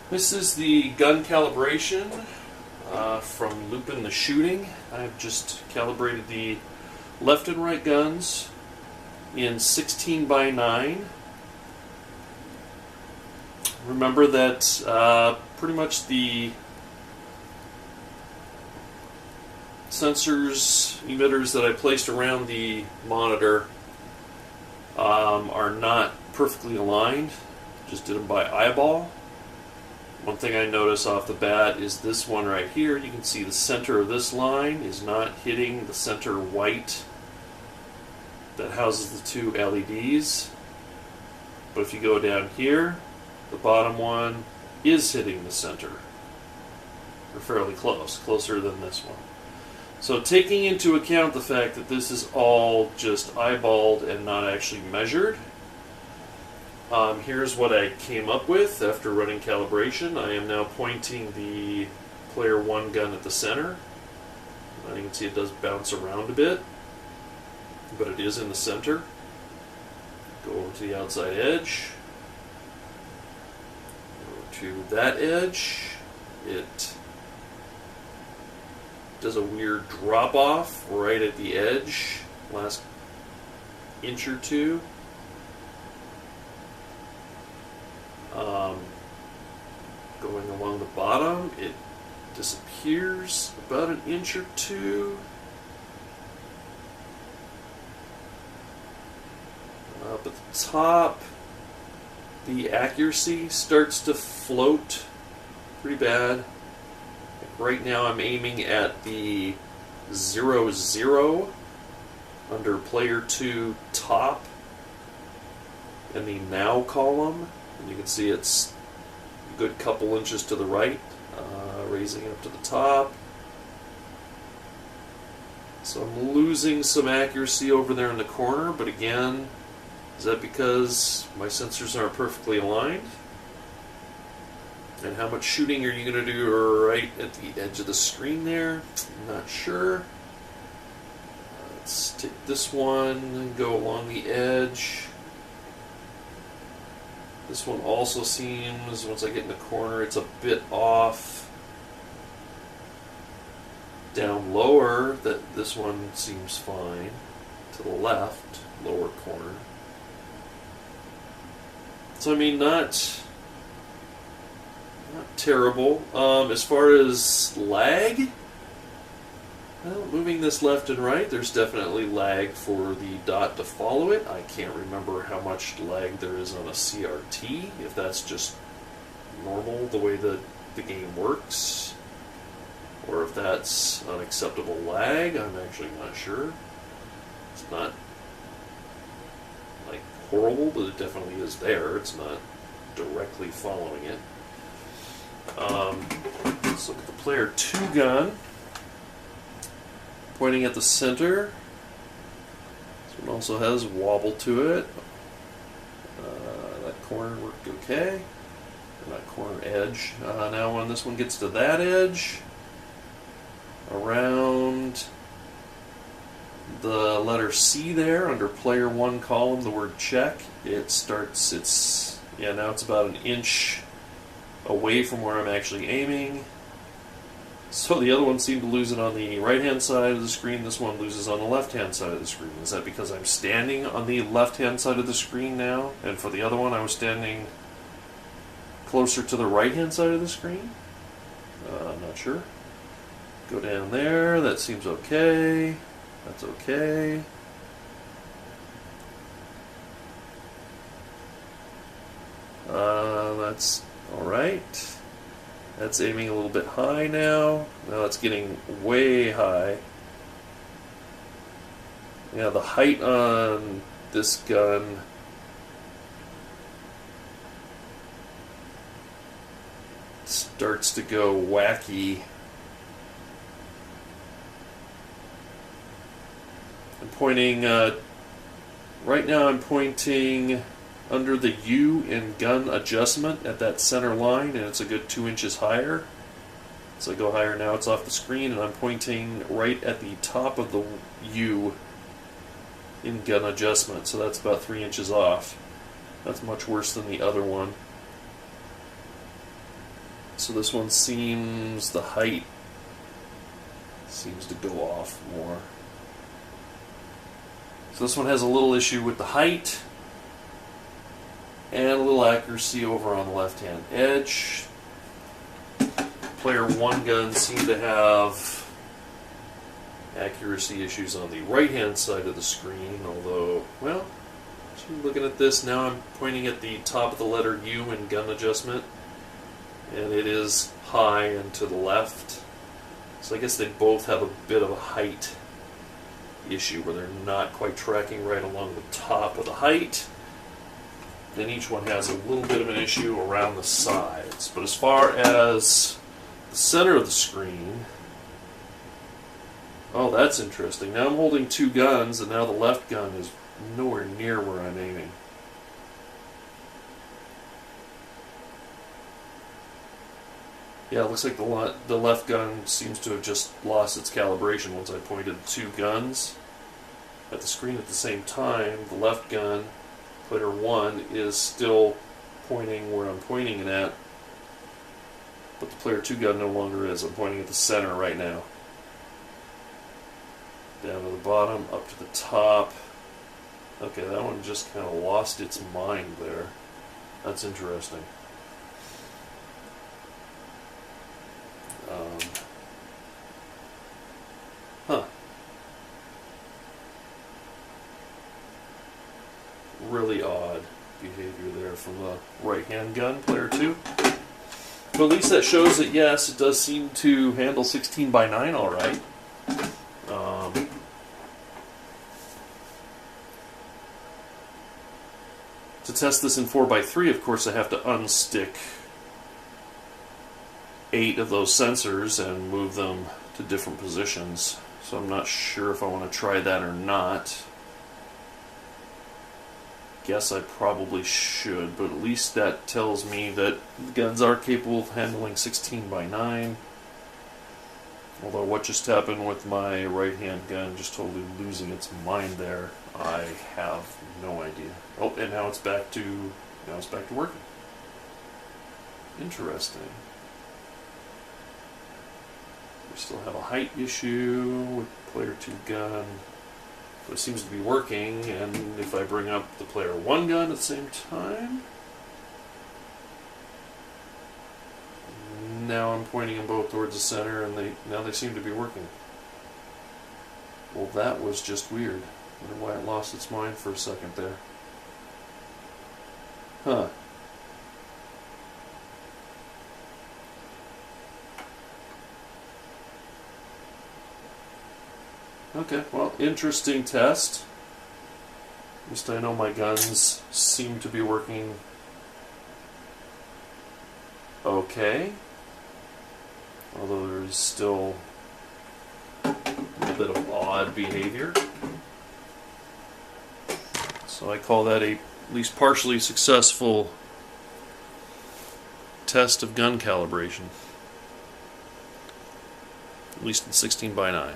This is the gun calibration from Lupin the Shooting. I've just calibrated the left and right guns in 16 by 9. Remember that pretty much the sensors, emitters that I placed around the monitor are not perfectly aligned. Just did them by eyeball. One thing I notice off the bat is this one right here. You can see the center of this line is not hitting the center white that houses the two LEDs. But if you go down here, the bottom one is hitting the center. Or fairly close, closer than this one. So taking into account the fact that this is all just eyeballed and not actually measured, here's what I came up with after running calibration. I am now pointing the player 1 gun at the center. You can see it does bounce around a bit, but it is in the center. Go over to the outside edge. Over to that edge. It does a weird drop off right at the edge, last inch or two. Going along the bottom, it disappears about an inch or two. Up at the top, the accuracy starts to float pretty bad. Like right now I'm aiming at the 0-0 under player 2 top in the now column. And you can see it's a good couple inches to the right, raising it up to the top. So I'm losing some accuracy over there in the corner, but again, is that because my sensors aren't perfectly aligned? And how much shooting are you going to do right at the edge of the screen there? I'm not sure. Let's take this one and go along the edge. This one also seems, once I get in the corner, it's a bit off. Down lower, that this one seems fine. To the left, lower corner. So I mean, not terrible. As far as lag, well, moving this left and right, there's definitely lag for the dot to follow it. I can't remember how much lag there is on a CRT, if that's just normal, the way that the game works, or if that's unacceptable lag. I'm actually not sure. It's not like horrible, but it definitely is there. It's not directly following it. Let's look at the player 2 gun. Pointing at the center. This one also has wobble to it. That corner worked okay. And that corner edge. Now when this one gets to that edge, around the letter C there, under player 1 column, the word check, it starts, now it's about an inch away from where I'm actually aiming. So the other one seemed to lose it on the right-hand side of the screen. This one loses on the left-hand side of the screen. Is that because I'm standing on the left-hand side of the screen now? And for the other one, I was standing closer to the right-hand side of the screen? I'm not sure. Go down there. That seems okay. That's okay. That's alright. That's aiming a little bit high now. Now it's getting way high. Yeah, the height on this gun starts to go wacky. I'm pointing, right now I'm pointing under the U in gun adjustment at that center line, and it's a good 2 inches higher. So I go higher now, it's off the screen, and I'm pointing right at the top of the U in gun adjustment, so that's about 3 inches off. That's much worse than the other one. So this one seems, the height seems to go off more. So this one has a little issue with the height and a little accuracy over on the left-hand edge. Player 1 guns seem to have accuracy issues on the right-hand side of the screen, although, well, looking at this now, I'm pointing at the top of the letter U in gun adjustment, and it is high and to the left. So I guess they both have a bit of a height issue where they're not quite tracking right along the top of the height. Then each one has a little bit of an issue around the sides. But as far as the center of the screen, oh, that's interesting. Now I'm holding two guns, and now the left gun is nowhere near where I'm aiming. Yeah, it looks like the left gun seems to have just lost its calibration once I pointed two guns at the screen at the same time. The left gun, player 1, is still pointing where I'm pointing it at, but the player 2 gun no longer is. I'm pointing at the center right now. Down to the bottom, up to the top. Okay, that one just kind of lost its mind there. That's interesting. Really odd behavior there from the right-hand gun, player 2. But at least that shows that, yes, it does seem to handle 16:9 all right. To test this in 4:3, of course, I have to unstick 8 of those sensors and move them to different positions. So I'm not sure if I want to try that or not. Guess I probably should, but at least that tells me that the guns are capable of handling 16:9. Although what just happened with my right-hand gun, just totally losing its mind there, I have no idea. Oh, and now it's back to working. Interesting. We still have a height issue with player 2 gun. But it seems to be working, and if I bring up the player 1 gun at the same time, now I'm pointing them both towards the center, and now they seem to be working. Well, that was just weird. I wonder why it lost its mind for a second there. Huh. Okay, well, interesting test. At least I know my guns seem to be working okay. Although there is still a little bit of odd behavior. So I call that at least partially successful test of gun calibration. At least in 16:9.